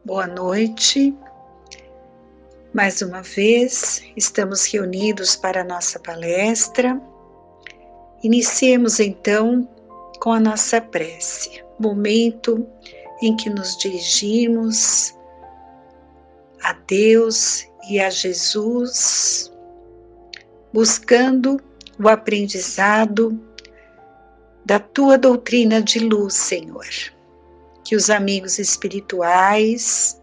Boa noite. Mais uma vez, estamos reunidos para a nossa palestra. Iniciemos então com a nossa prece, momento em que nos dirigimos a Deus e a Jesus, buscando o aprendizado da Tua doutrina de luz, Senhor. Que os amigos espirituais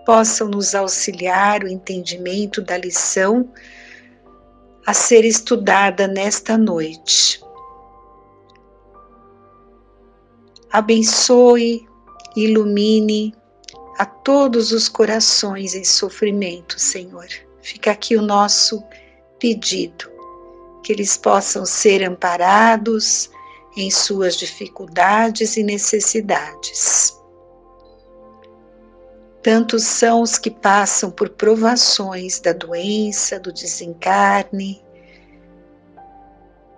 possam nos auxiliar o entendimento da lição a ser estudada nesta noite. Abençoe e ilumine a todos os corações em sofrimento, Senhor. Fica aqui o nosso pedido, que eles possam ser amparados em suas dificuldades e necessidades. Tantos são os que passam por provações da doença, do desencarne.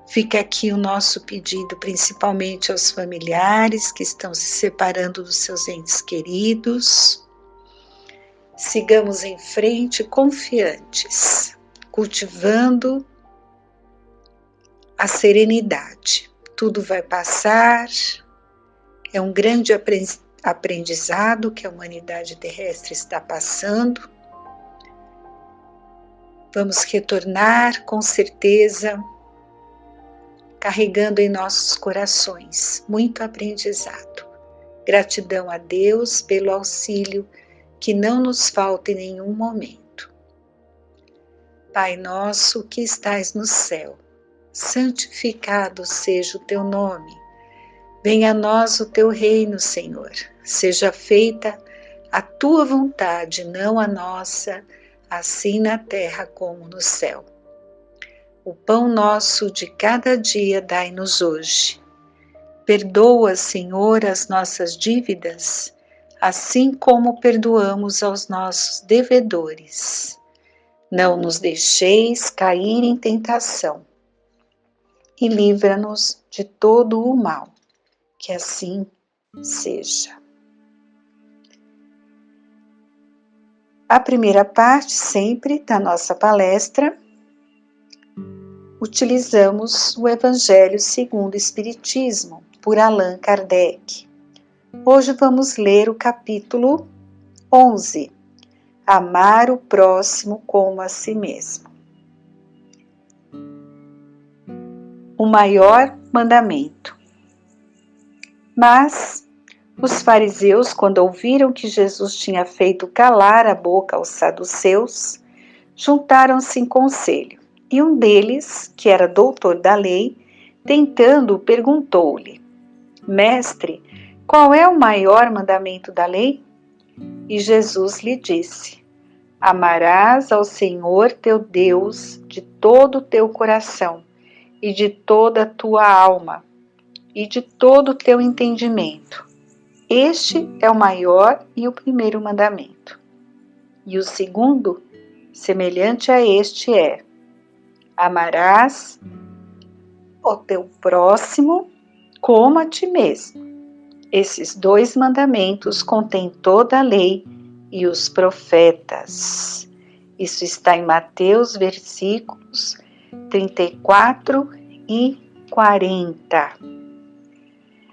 Fica aqui o nosso pedido, principalmente aos familiares que estão se separando dos seus entes queridos. Sigamos em frente confiantes, cultivando a serenidade. Tudo vai passar, é um grande aprendizado que a humanidade terrestre está passando. Vamos retornar com certeza, carregando em nossos corações muito aprendizado. Gratidão a Deus pelo auxílio que não nos falta em nenhum momento. Pai nosso que estais no céu, santificado seja o teu nome. Venha a nós o teu reino, Senhor. Seja feita a tua vontade, não a nossa, assim na terra como no céu. O pão nosso de cada dia dai-nos hoje. Perdoa, Senhor, as nossas dívidas, assim como perdoamos aos nossos devedores. Não nos deixeis cair em tentação e livra-nos de todo o mal. Que assim seja. A primeira parte sempre da nossa palestra, utilizamos o Evangelho segundo o Espiritismo, por Allan Kardec. Hoje vamos ler o capítulo 11, Amar o próximo como a si mesmo. O maior mandamento. Mas os fariseus, quando ouviram que Jesus tinha feito calar a boca aos saduceus, juntaram-se em conselho. E um deles, que era doutor da lei, tentando-o, perguntou-lhe: Mestre, qual é o maior mandamento da lei? E Jesus lhe disse: Amarás ao Senhor teu Deus de todo o teu coração, e de toda a tua alma, e de todo o teu entendimento. Este é o maior e o primeiro mandamento. E o segundo, semelhante a este, é: amarás o teu próximo como a ti mesmo. Esses dois mandamentos contêm toda a lei e os profetas. Isso está em Mateus, versículos 34 e 40.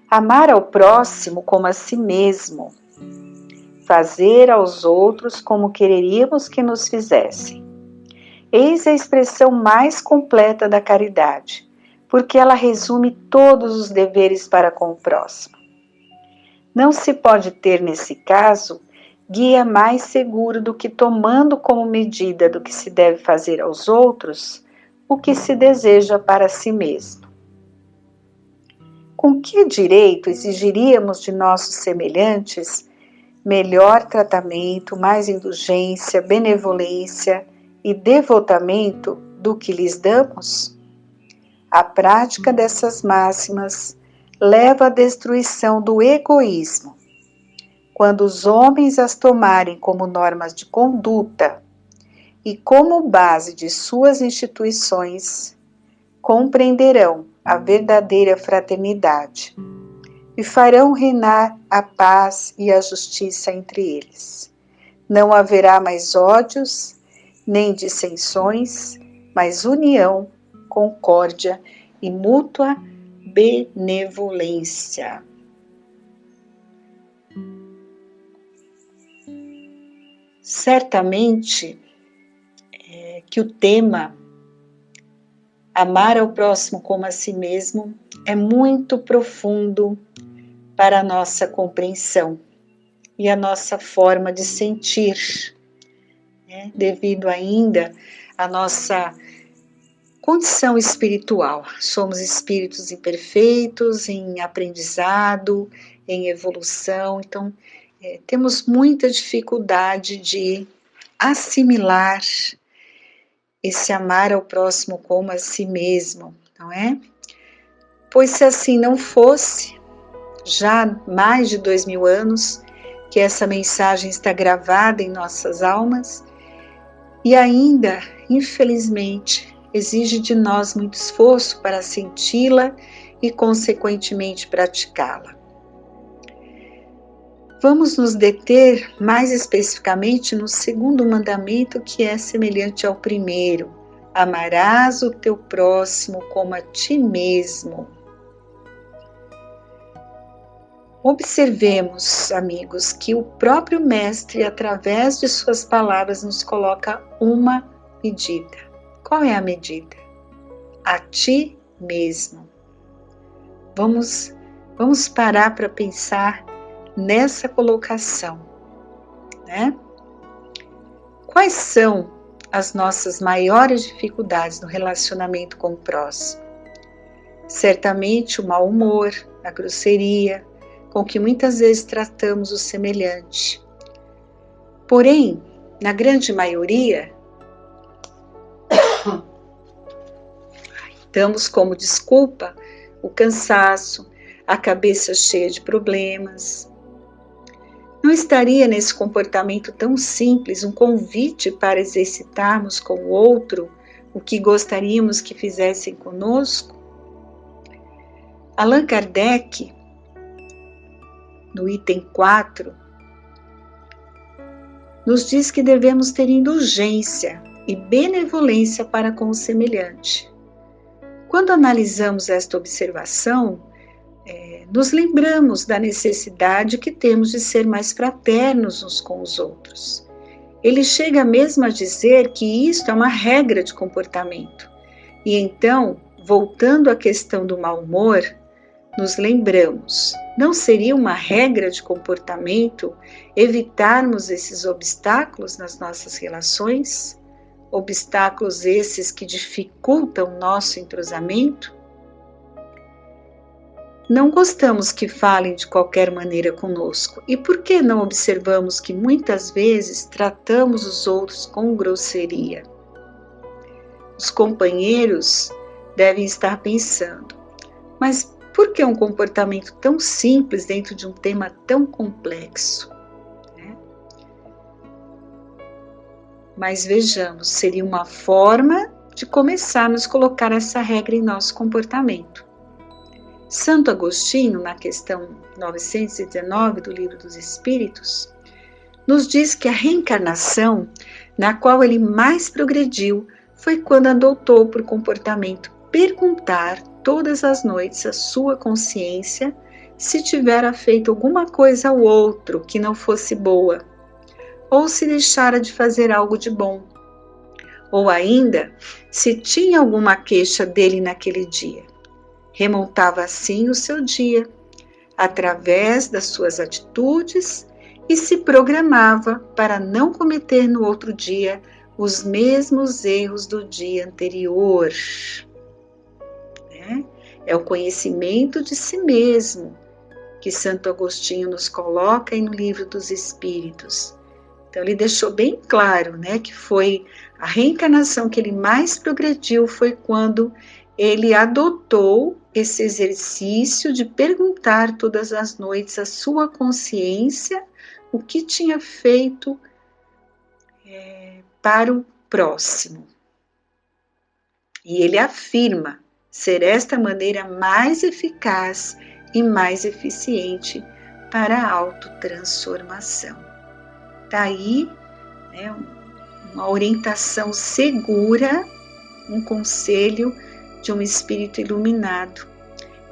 Amar ao próximo como a si mesmo. Fazer aos outros como quereríamos que nos fizessem. Eis a expressão mais completa da caridade, porque ela resume todos os deveres para com o próximo. Não se pode ter, nesse caso, guia mais seguro do que tomando como medida do que se deve fazer aos outros o que se deseja para si mesmo. Com que direito exigiríamos de nossos semelhantes melhor tratamento, mais indulgência, benevolência e devotamento do que lhes damos? A prática dessas máximas leva à destruição do egoísmo. Quando os homens as tomarem como normas de conduta e como base de suas instituições, compreenderão a verdadeira fraternidade. e farão reinar a paz e a justiça entre eles. Não haverá mais ódios, nem dissensões, mas união, concórdia e mútua benevolência. Certamente que o tema amar ao próximo como a si mesmo é muito profundo para a nossa compreensão e a nossa forma de sentir, né? Devido ainda à nossa condição espiritual. Somos espíritos imperfeitos, em aprendizado, em evolução, então temos muita dificuldade de assimilar esse amar ao próximo como a si mesmo, não é? Pois se assim não fosse, já há mais de 2000 anos que essa mensagem está gravada em nossas almas e ainda, infelizmente, exige de nós muito esforço para senti-la e, consequentemente, praticá-la. Vamos nos deter mais especificamente no segundo mandamento, que é semelhante ao primeiro: amarás o teu próximo como a ti mesmo. Observemos, amigos, que o próprio Mestre, através de suas palavras, nos coloca uma medida. Qual é a medida? A ti mesmo. Vamos parar para pensar nessa colocação, né? Quais são as nossas maiores dificuldades no relacionamento com o próximo? Certamente o mau humor, a grosseria, com que muitas vezes tratamos o semelhante. Porém, na grande maioria, damos como desculpa o cansaço, a cabeça cheia de problemas. Não estaria nesse comportamento tão simples um convite para exercitarmos com o outro o que gostaríamos que fizessem conosco? Allan Kardec, no item 4, nos diz que devemos ter indulgência e benevolência para com o semelhante. Quando analisamos esta observação, nos lembramos da necessidade que temos de ser mais fraternos uns com os outros. Ele chega mesmo a dizer que isto é uma regra de comportamento. E então, voltando à questão do mau humor, nos lembramos, não seria uma regra de comportamento evitarmos esses obstáculos nas nossas relações? Obstáculos esses que dificultam nosso entrosamento? Não gostamos que falem de qualquer maneira conosco. E por que não observamos que muitas vezes tratamos os outros com grosseria? Os companheiros devem estar pensando, mas por que um comportamento tão simples dentro de um tema tão complexo? Mas vejamos, seria uma forma de começarmos a colocar essa regra em nosso comportamento. Santo Agostinho, na questão 919 do Livro dos Espíritos, nos diz que a reencarnação na qual ele mais progrediu foi quando adotou por comportamento perguntar todas as noites à sua consciência se tivera feito alguma coisa ao outro que não fosse boa, ou se deixara de fazer algo de bom, ou ainda se tinha alguma queixa dele naquele dia. Remontava assim o seu dia, através das suas atitudes, e se programava para não cometer no outro dia os mesmos erros do dia anterior. É o conhecimento de si mesmo que Santo Agostinho nos coloca aí no Livro dos Espíritos. Então ele deixou bem claro, que foi a reencarnação que ele mais progrediu foi quando ele adotou esse exercício de perguntar todas as noites à sua consciência o que tinha feito para o próximo. E ele afirma ser esta maneira mais eficaz e mais eficiente para a autotransformação. Está aí, né, uma orientação segura, um conselho de um espírito iluminado.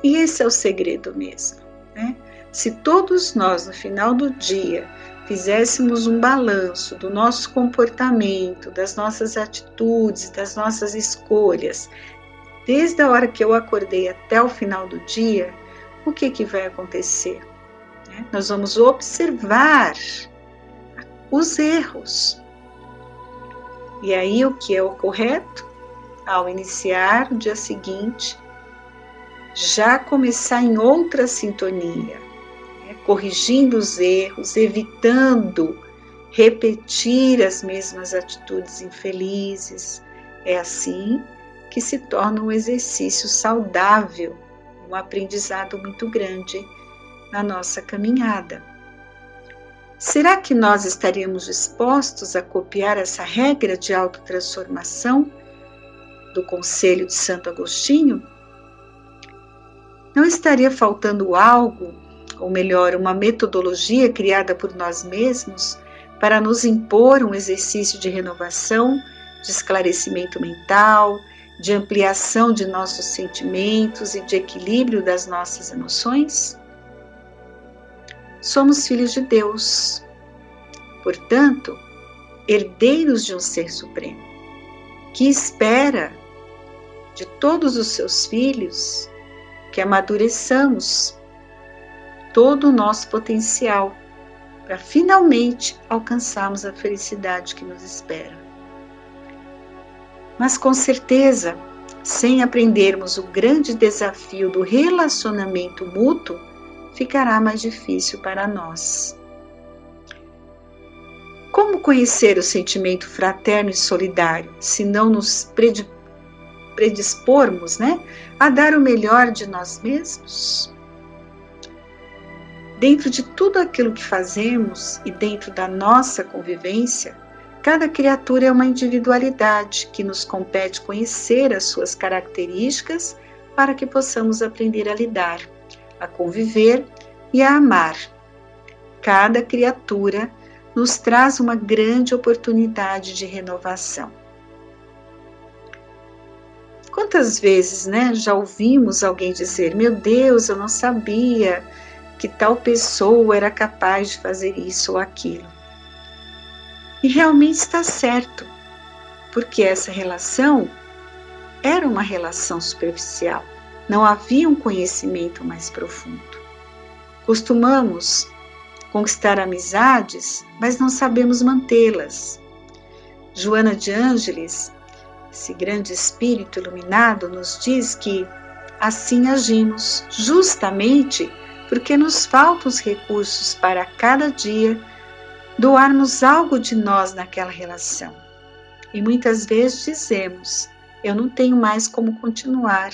E esse é o segredo mesmo, né? Se todos nós, no final do dia, fizéssemos um balanço do nosso comportamento, das nossas atitudes, das nossas escolhas, desde a hora que eu acordei até o final do dia, o que vai acontecer? Nós vamos observar os erros. E aí o que é o correto? Ao iniciar o dia seguinte, já começar em outra sintonia, corrigindo os erros, evitando repetir as mesmas atitudes infelizes. É assim que se torna um exercício saudável, um aprendizado muito grande na nossa caminhada. Será que nós estaríamos dispostos a copiar essa regra de autotransformação do Conselho de Santo Agostinho? Não estaria faltando algo, ou melhor, uma metodologia criada por nós mesmos para nos impor um exercício de renovação, de esclarecimento mental, de ampliação de nossos sentimentos e de equilíbrio das nossas emoções? Somos filhos de Deus, portanto, herdeiros de um Ser Supremo, que espera de todos os seus filhos que amadureçamos todo o nosso potencial para finalmente alcançarmos a felicidade que nos espera. Mas com certeza, sem aprendermos o grande desafio do relacionamento mútuo, ficará mais difícil para nós. Como conhecer o sentimento fraterno e solidário, se não nos predispormos, a dar o melhor de nós mesmos? Dentro de tudo aquilo que fazemos e dentro da nossa convivência, cada criatura é uma individualidade que nos compete conhecer as suas características para que possamos aprender a lidar, a conviver e a amar. Cada criatura nos traz uma grande oportunidade de renovação. Quantas vezes, já ouvimos alguém dizer: meu Deus, eu não sabia que tal pessoa era capaz de fazer isso ou aquilo. E realmente está certo, porque essa relação era uma relação superficial, não havia um conhecimento mais profundo. Costumamos conquistar amizades, mas não sabemos mantê-las. Joana de Ângeles, esse grande espírito iluminado, nos diz que assim agimos, justamente porque nos faltam os recursos para cada dia doarmos algo de nós naquela relação. E muitas vezes dizemos: eu não tenho mais como continuar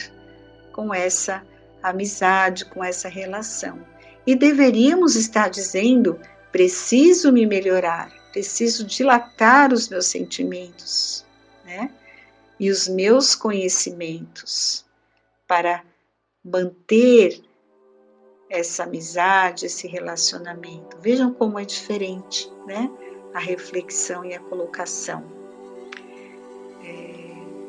com essa amizade, com essa relação. E deveríamos estar dizendo: preciso me melhorar, preciso dilatar os meus sentimentos, e os meus conhecimentos para manter essa amizade, esse relacionamento. Vejam como é diferente, a reflexão e a colocação.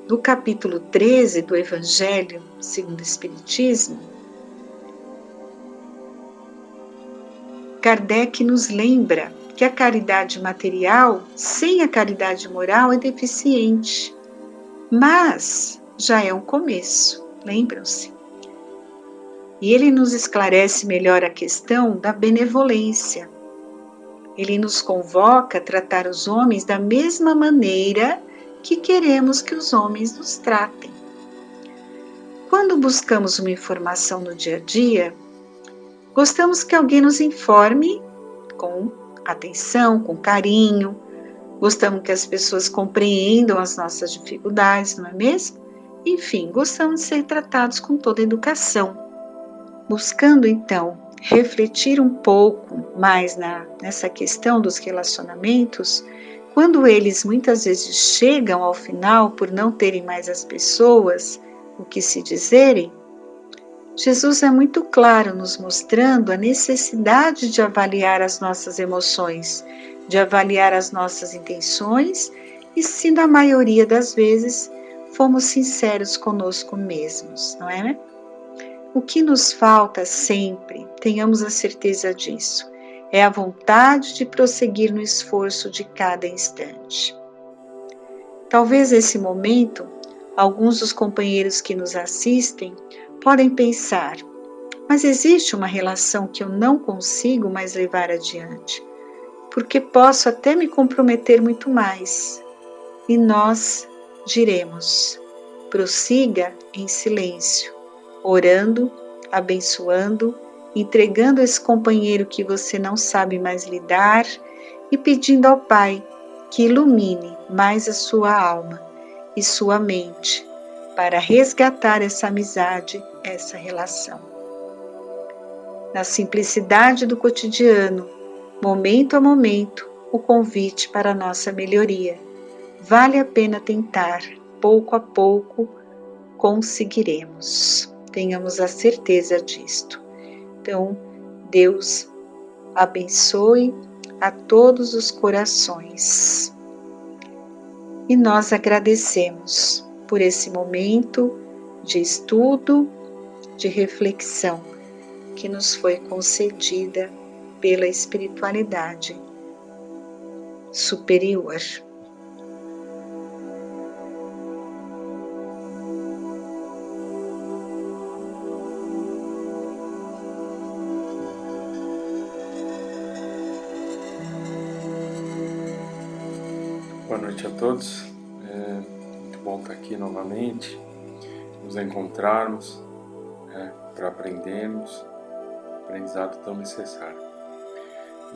No capítulo 13 do Evangelho segundo o Espiritismo, Kardec nos lembra que a caridade material, sem a caridade moral, é deficiente, mas já é um começo, lembram-se? E ele nos esclarece melhor a questão da benevolência. Ele nos convoca a tratar os homens da mesma maneira que queremos que os homens nos tratem. Quando buscamos uma informação no dia a dia, gostamos que alguém nos informe com atenção, com carinho, gostamos que as pessoas compreendam as nossas dificuldades, não é mesmo? Enfim, gostamos de ser tratados com toda a educação. Buscando, então, refletir um pouco mais nessa questão dos relacionamentos, quando eles muitas vezes chegam ao final por não terem mais as pessoas o que se dizerem, Jesus é muito claro nos mostrando a necessidade de avaliar as nossas emoções, de avaliar as nossas intenções e, se na maioria das vezes fomos sinceros conosco mesmos, não é? O que nos falta sempre, tenhamos a certeza disso, é a vontade de prosseguir no esforço de cada instante. Talvez nesse momento, alguns dos companheiros que nos assistem podem pensar: mas existe uma relação que eu não consigo mais levar adiante, porque posso até me comprometer muito mais. E nós diremos: prossiga em silêncio, orando, abençoando, entregando esse companheiro que você não sabe mais lidar e pedindo ao Pai que ilumine mais a sua alma e sua mente para resgatar essa amizade, essa relação. Na simplicidade do cotidiano, momento a momento, o convite para a nossa melhoria. Vale a pena tentar, pouco a pouco conseguiremos. Tenhamos a certeza disto. Então, Deus abençoe a todos os corações. E nós agradecemos por esse momento de estudo, de reflexão que nos foi concedida pela espiritualidade superior. Boa noite a todos, é muito bom estar aqui novamente, nos encontrarmos para aprendermos, aprendizado tão necessário.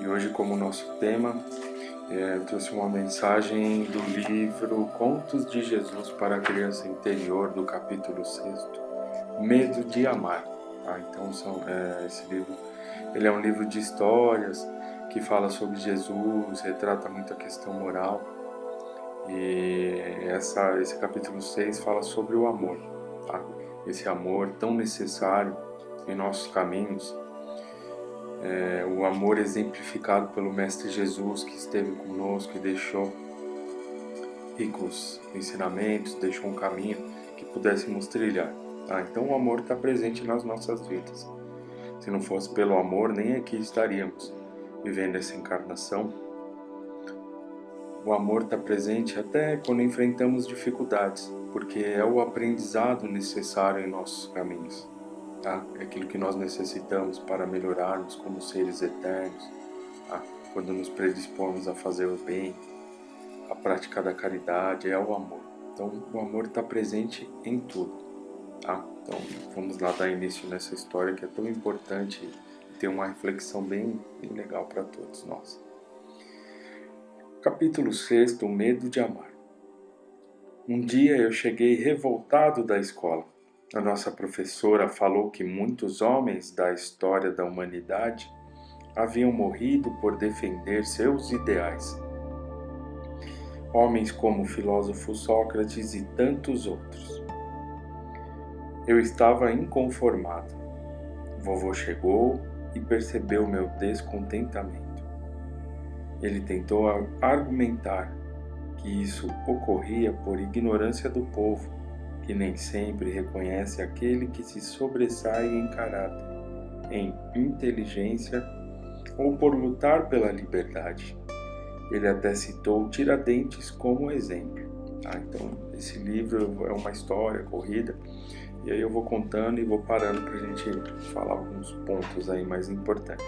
E hoje, como nosso tema, eu trouxe uma mensagem do livro Contos de Jesus para a Criança Interior, do capítulo 6, Medo de Amar. Então, esse livro ele é um livro de histórias que fala sobre Jesus, retrata muito a questão moral. E esse capítulo 6 fala sobre o amor, tá? Esse amor tão necessário em nossos caminhos, o amor exemplificado pelo Mestre Jesus, que esteve conosco e deixou ricos ensinamentos, deixou um caminho que pudéssemos trilhar. Então o amor está presente nas nossas vidas. Se não fosse pelo amor, nem aqui estaríamos vivendo essa encarnação. O amor está presente até quando enfrentamos dificuldades, porque é o aprendizado necessário em nossos caminhos. Tá? É aquilo que nós necessitamos para melhorarmos como seres eternos, tá? Quando nos predispomos a fazer o bem, a prática da caridade, é o amor. Então o amor está presente em tudo. Tá? Então vamos lá dar início nessa história que é tão importante e tem uma reflexão bem legal para todos nós. Capítulo 6, o medo de amar. Um dia eu cheguei revoltado da escola. A nossa professora falou que muitos homens da história da humanidade haviam morrido por defender seus ideais. Homens como o filósofo Sócrates e tantos outros. Eu estava inconformado. Vovô chegou e percebeu meu descontentamento. Ele tentou argumentar que isso ocorria por ignorância do povo, que nem sempre reconhece aquele que se sobressai em caráter, em inteligência ou por lutar pela liberdade. Ele até citou Tiradentes como exemplo. Então, esse livro é uma história corrida, e aí eu vou contando e vou parando para a gente falar alguns pontos aí mais importantes.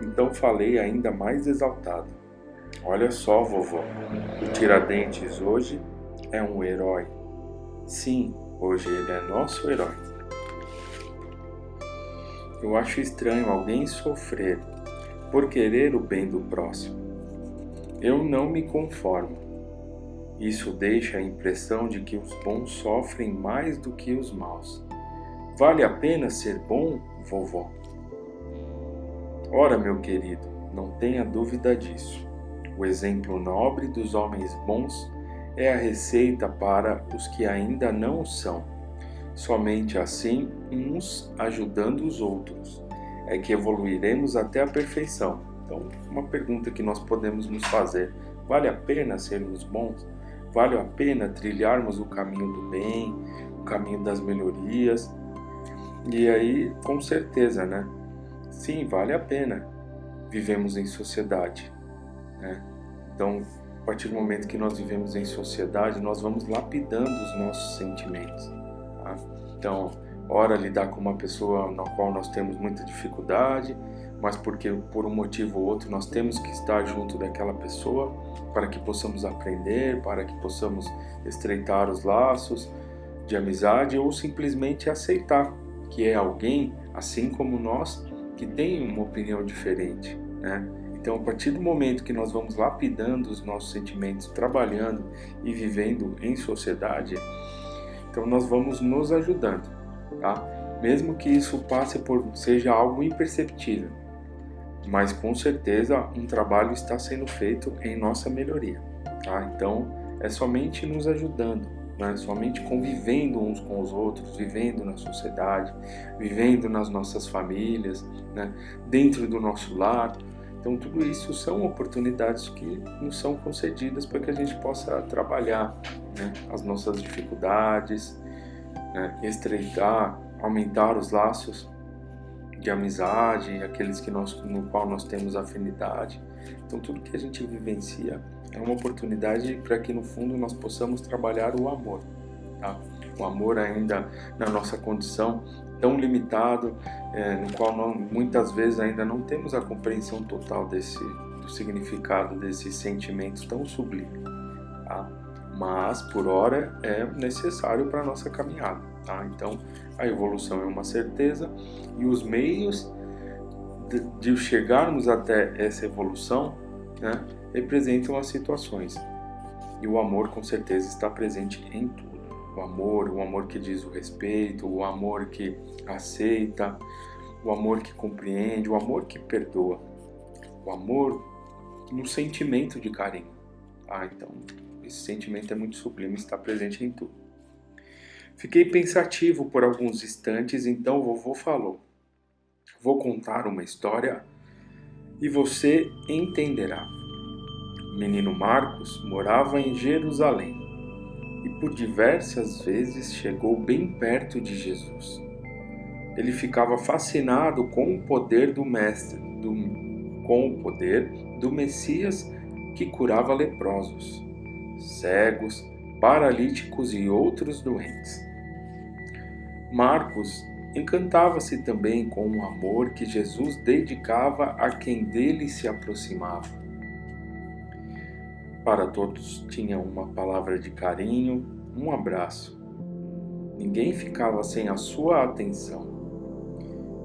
Então falei ainda mais exaltado. Olha só, vovó, o Tiradentes hoje é um herói. Sim, hoje ele é nosso herói. Eu acho estranho alguém sofrer por querer o bem do próximo. Eu não me conformo. Isso deixa a impressão de que os bons sofrem mais do que os maus. Vale a pena ser bom, vovó? Ora, meu querido, não tenha dúvida disso. O exemplo nobre dos homens bons é a receita para os que ainda não o são. Somente assim, uns ajudando os outros, é que evoluiremos até a perfeição. Então, uma pergunta que nós podemos nos fazer: vale a pena sermos bons? Vale a pena trilharmos o caminho do bem, o caminho das melhorias? E aí, com certeza, né? Sim, vale a pena. Vivemos em sociedade, né? Então, a partir do momento que nós vivemos em sociedade, nós vamos lapidando os nossos sentimentos. Tá? Então, ora lidar com uma pessoa na qual nós temos muita dificuldade, mas porque por um motivo ou outro nós temos que estar junto daquela pessoa para que possamos aprender, para que possamos estreitar os laços de amizade ou simplesmente aceitar que é alguém, assim como nós, que tem uma opinião diferente, né? Então, a partir do momento que nós vamos lapidando os nossos sentimentos, trabalhando e vivendo em sociedade, então nós vamos nos ajudando, tá? Mesmo que isso seja algo imperceptível, mas com certeza um trabalho está sendo feito em nossa melhoria, tá? Então, é somente nos ajudando, né? Somente convivendo uns com os outros, vivendo na sociedade, vivendo nas nossas famílias, né? Dentro do nosso lar. Então, tudo isso são oportunidades que nos são concedidas para que a gente possa trabalhar, né, as nossas dificuldades, né, estreitar, aumentar os laços de amizade, aqueles no qual nós temos afinidade. Então, tudo que a gente vivencia é uma oportunidade para que, no fundo, nós possamos trabalhar o amor, tá? O amor ainda na nossa condição tão limitado, no qual muitas vezes ainda não temos a compreensão total do significado desse sentimento tão sublime, tá? Mas por hora é necessário para a nossa caminhada, tá? Então a evolução é uma certeza e os meios de chegarmos até essa evolução, né, representam as situações, e o amor com certeza está presente em tudo. O amor que diz o respeito, o amor que aceita, o amor que compreende, o amor que perdoa, o amor no sentimento de carinho. Então, esse sentimento é muito sublime, está presente em tudo. Fiquei pensativo por alguns instantes, então o vovô falou: vou contar uma história e você entenderá. O menino Marcos morava em Jerusalém e por diversas vezes chegou bem perto de Jesus. Ele ficava fascinado com o poder do Mestre, com o poder do Messias que curava leprosos, cegos, paralíticos e outros doentes. Marcos encantava-se também com o amor que Jesus dedicava a quem dele se aproximava. Para todos tinha uma palavra de carinho, um abraço. Ninguém ficava sem a sua atenção.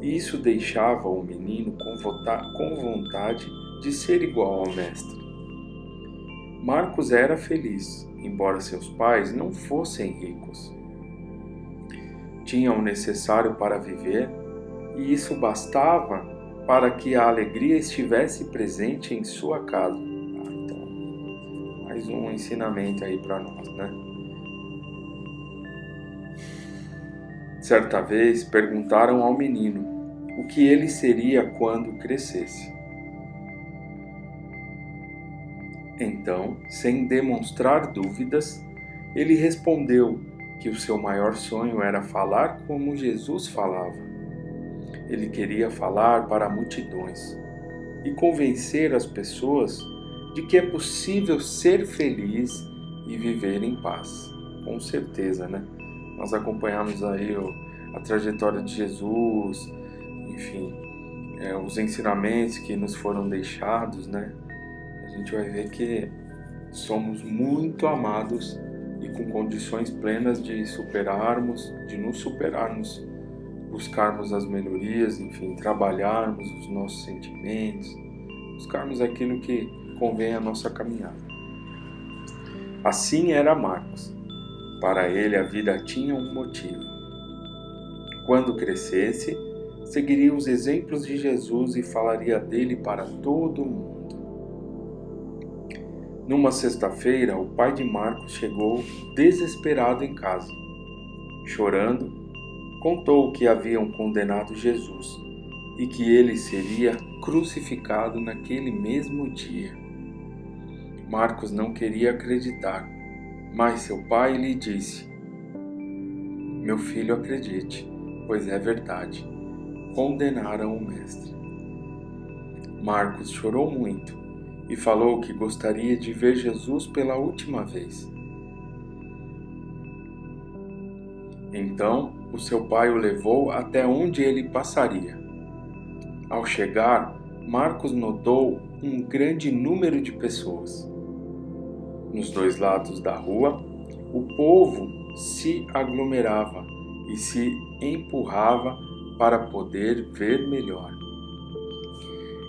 E isso deixava o menino com vontade de ser igual ao mestre. Marcos era feliz, embora seus pais não fossem ricos. Tinham o necessário para viver, e isso bastava para que a alegria estivesse presente em sua casa. Então, mais um ensinamento aí para nós, né? Certa vez perguntaram ao menino o que ele seria quando crescesse. Então, sem demonstrar dúvidas, ele respondeu que o seu maior sonho era falar como Jesus falava. Ele queria falar para multidões e convencer as pessoas de que é possível ser feliz e viver em paz. Com certeza, né? Nós acompanhamos aí a trajetória de Jesus, enfim, os ensinamentos que nos foram deixados, né? A gente vai ver que somos muito amados e com condições plenas de nos superarmos, buscarmos as melhorias, enfim, trabalharmos os nossos sentimentos, buscarmos aquilo que convém à nossa caminhada. Assim era Marcos. Para ele a vida tinha um motivo. Quando crescesse, seguiria os exemplos de Jesus e falaria dele para todo mundo. Numa sexta-feira, o pai de Marcos chegou desesperado em casa. Chorando, contou que haviam condenado Jesus e que ele seria crucificado naquele mesmo dia. Marcos não queria acreditar, mas seu pai lhe disse: Meu filho, acredite, pois é verdade. Condenaram o mestre. Marcos chorou muito e falou que gostaria de ver Jesus pela última vez. Então, o seu pai o levou até onde ele passaria. Ao chegar, Marcos notou um grande número de pessoas. Nos dois lados da rua, o povo se aglomerava e se empurrava para poder ver melhor.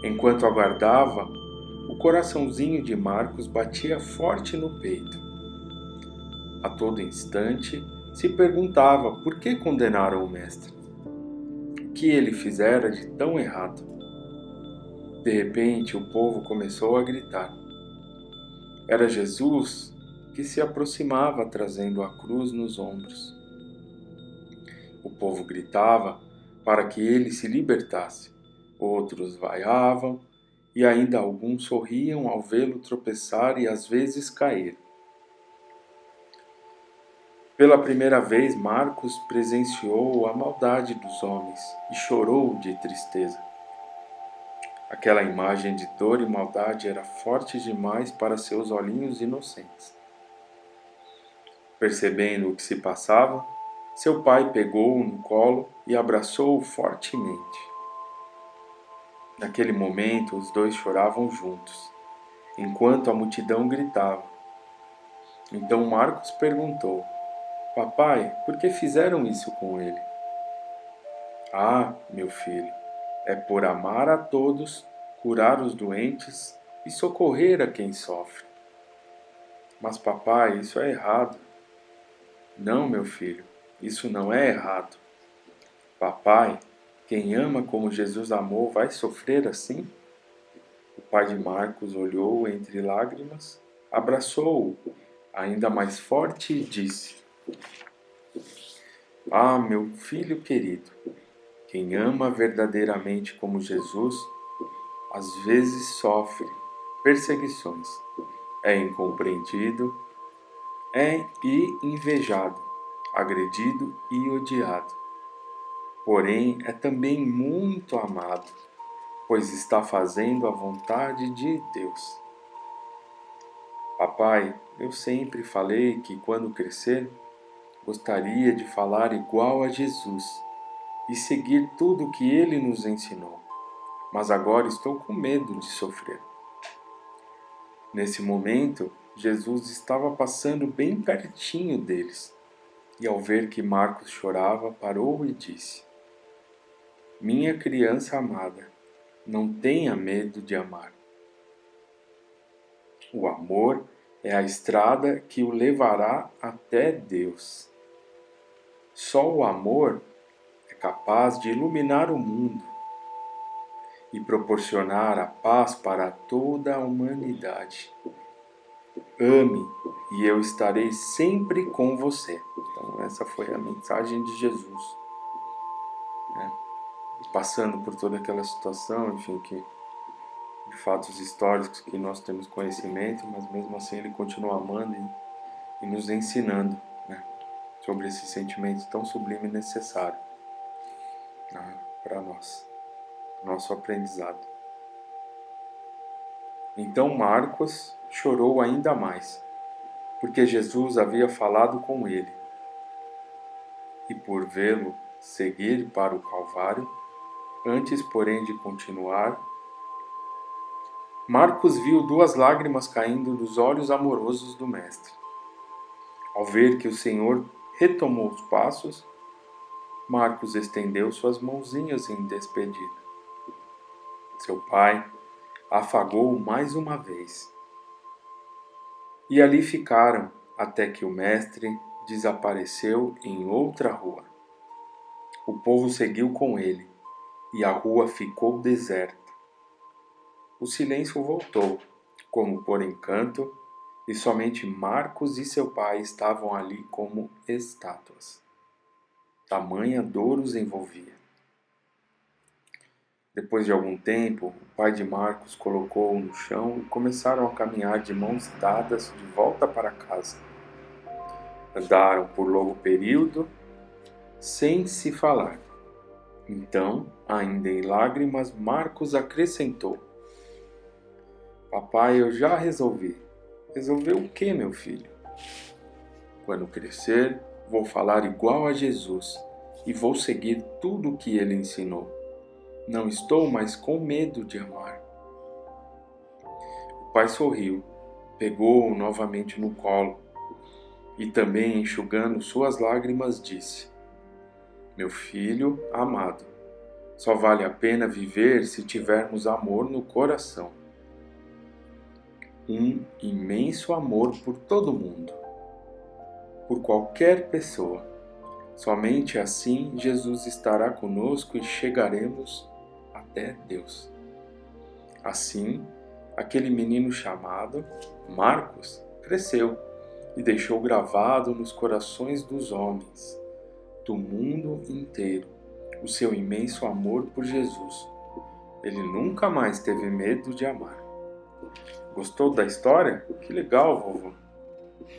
Enquanto aguardava, o coraçãozinho de Marcos batia forte no peito. A todo instante, se perguntava por que condenaram o mestre. O que ele fizera de tão errado? De repente, o povo começou a gritar. Era Jesus que se aproximava trazendo a cruz nos ombros. O povo gritava para que ele se libertasse. Outros vaiavam e ainda alguns sorriam ao vê-lo tropeçar e às vezes cair. Pela primeira vez, Marcos presenciou a maldade dos homens e chorou de tristeza. Aquela imagem de dor e maldade era forte demais para seus olhinhos inocentes. Percebendo o que se passava, seu pai pegou-o no colo e abraçou-o fortemente. Naquele momento, os dois choravam juntos, enquanto a multidão gritava. Então Marcos perguntou: Papai, por que fizeram isso com ele? Ah, meu filho, é por amar a todos, curar os doentes e socorrer a quem sofre. Mas papai, isso é errado. Não, meu filho, isso não é errado. Papai, quem ama como Jesus amou vai sofrer assim? O pai de Marcos olhou entre lágrimas, abraçou-o ainda mais forte e disse: Ah, meu filho querido, quem ama verdadeiramente como Jesus, às vezes sofre perseguições, é incompreendido, e invejado, agredido e odiado. Porém, é também muito amado, pois está fazendo a vontade de Deus. Papai, eu sempre falei que quando crescer, gostaria de falar igual a Jesus e seguir tudo o que ele nos ensinou, mas agora estou com medo de sofrer. Nesse momento, Jesus estava passando bem pertinho deles, e ao ver que Marcos chorava, parou e disse: Minha criança amada, não tenha medo de amar. O amor é a estrada que o levará até Deus. Só o amor é capaz de iluminar o mundo e proporcionar a paz para toda a humanidade. Ame e eu estarei sempre com você. Então essa foi a mensagem de Jesus, né? Passando por toda aquela situação, enfim, de fatos históricos que nós temos conhecimento, mas mesmo assim ele continua amando e nos ensinando, né, sobre esse sentimento tão sublime e necessário, né, para nós, nosso aprendizado. Então Marcos chorou ainda mais, porque Jesus havia falado com ele, e por vê-lo seguir para o Calvário, antes, porém, de continuar, Marcos viu 2 lágrimas caindo dos olhos amorosos do Mestre. Ao ver que o Senhor retomou os passos, Marcos estendeu suas mãozinhas em despedida. Seu pai afagou-o mais uma vez. E ali ficaram até que o Mestre desapareceu em outra rua. O povo seguiu com ele, e a rua ficou deserta. O silêncio voltou, como por encanto, e somente Marcos e seu pai estavam ali como estátuas. tamanha dor os envolvia. Depois de algum tempo, o pai de Marcos colocou-o no chão e começaram a caminhar de mãos dadas de volta para casa. Andaram por longo período sem se falar. Então, ainda em lágrimas, Marcos acrescentou: Papai, eu já resolvi. Resolveu o quê, meu filho? Quando crescer, vou falar igual a Jesus e vou seguir tudo o que ele ensinou. Não estou mais com medo de amar. O pai sorriu, pegou-o novamente no colo e também, enxugando suas lágrimas, disse: Meu filho amado, só vale a pena viver se tivermos amor no coração. Um imenso amor por todo mundo, por qualquer pessoa. Somente assim Jesus estará conosco e chegaremos até Deus. Assim, aquele menino chamado Marcos cresceu e deixou gravado nos corações dos homens, do mundo inteiro, o seu imenso amor por Jesus. Ele nunca mais teve medo de amar. Gostou da história? Que legal, vovô!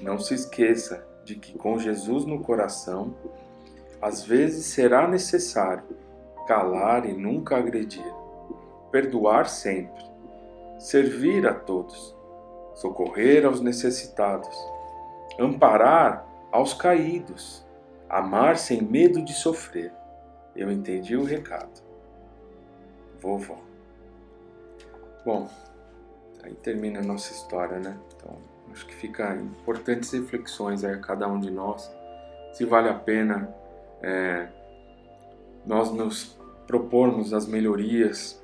Não se esqueça de que com Jesus no coração, às vezes será necessário calar e nunca agredir, perdoar sempre, servir a todos, socorrer aos necessitados, amparar aos caídos, amar sem medo de sofrer. Eu entendi o recado. Vovó. Bom, aí termina a nossa história, né? Então, acho que fica importantes reflexões aí a cada um de nós, se vale a pena nós nos propormos as melhorias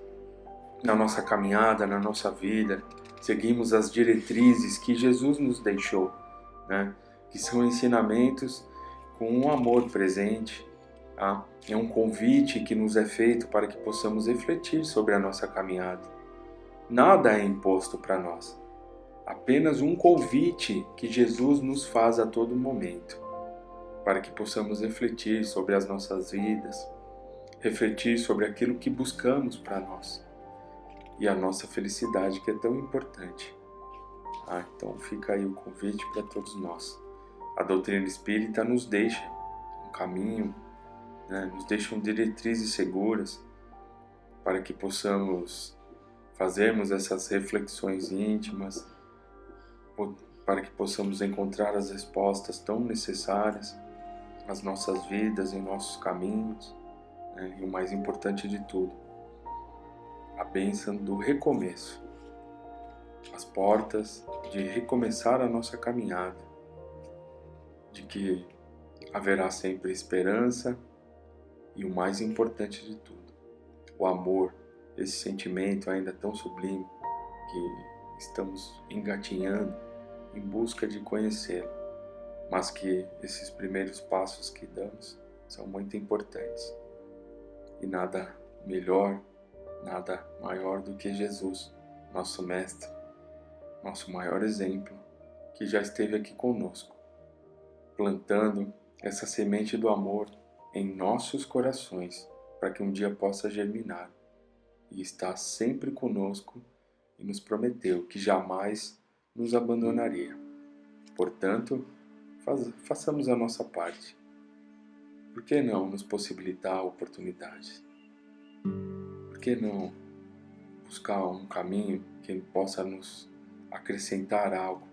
na nossa caminhada, na nossa vida, seguimos as diretrizes que Jesus nos deixou, né? Que são ensinamentos com um amor presente, tá? É um convite que nos é feito para que possamos refletir sobre a nossa caminhada. Nada é imposto para nós, apenas um convite que Jesus nos faz a todo momento, para que possamos refletir sobre as nossas vidas, refletir sobre aquilo que buscamos para nós e a nossa felicidade, que é tão importante. Então fica aí o convite para todos nós. A doutrina espírita nos deixa um caminho, né? Nos deixam diretrizes seguras para que possamos fazermos essas reflexões íntimas, para que possamos encontrar as respostas tão necessárias às nossas vidas, em nossos caminhos, né? E o mais importante de tudo, a bênção do recomeço, as portas de recomeçar a nossa caminhada, de que haverá sempre esperança e o mais importante de tudo, o amor, esse sentimento ainda tão sublime que estamos engatinhando em busca de conhecê-lo, mas que esses primeiros passos que damos são muito importantes e nada melhor, nada maior do que Jesus, nosso Mestre, nosso maior exemplo, que já esteve aqui conosco, plantando essa semente do amor em nossos corações, para que um dia possa germinar, e está sempre conosco e nos prometeu que jamais nos abandonaria. Portanto, façamos a nossa parte. Por que não nos possibilitar oportunidades? Por que não buscar um caminho que possa nos acrescentar algo?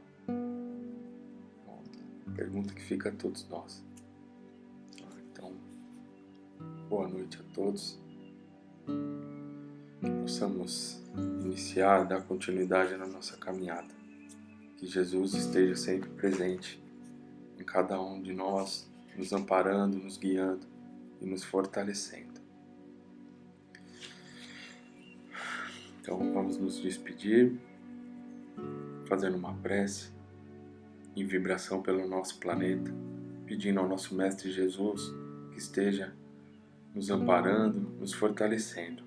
Bom, pergunta que fica a todos nós. Então, boa noite a todos. Que possamos iniciar, dar continuidade na nossa caminhada. Que Jesus esteja sempre presente em cada um de nós, nos amparando, nos guiando e nos fortalecendo. Então vamos nos despedir, fazendo uma prece em vibração pelo nosso planeta, pedindo ao nosso Mestre Jesus que esteja nos amparando, nos fortalecendo,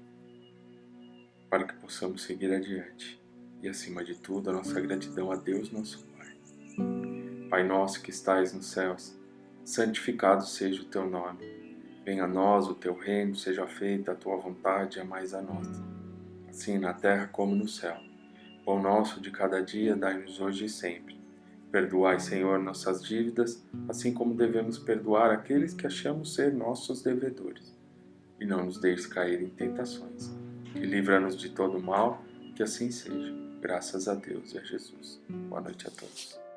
para que possamos seguir adiante. E acima de tudo, a nossa gratidão a Deus, nosso Pai. Pai nosso que estais nos céus, santificado seja o teu nome. Venha a nós o teu reino, seja feita a tua vontade, a mais a nossa, assim na terra como no céu. Pão nosso de cada dia dai-nos hoje e sempre. Perdoai, Senhor, nossas dívidas, assim como devemos perdoar aqueles que achamos ser nossos devedores. E não nos deixes cair em tentações. E livra-nos de todo mal, que assim seja. Graças a Deus e a Jesus. Boa noite a todos.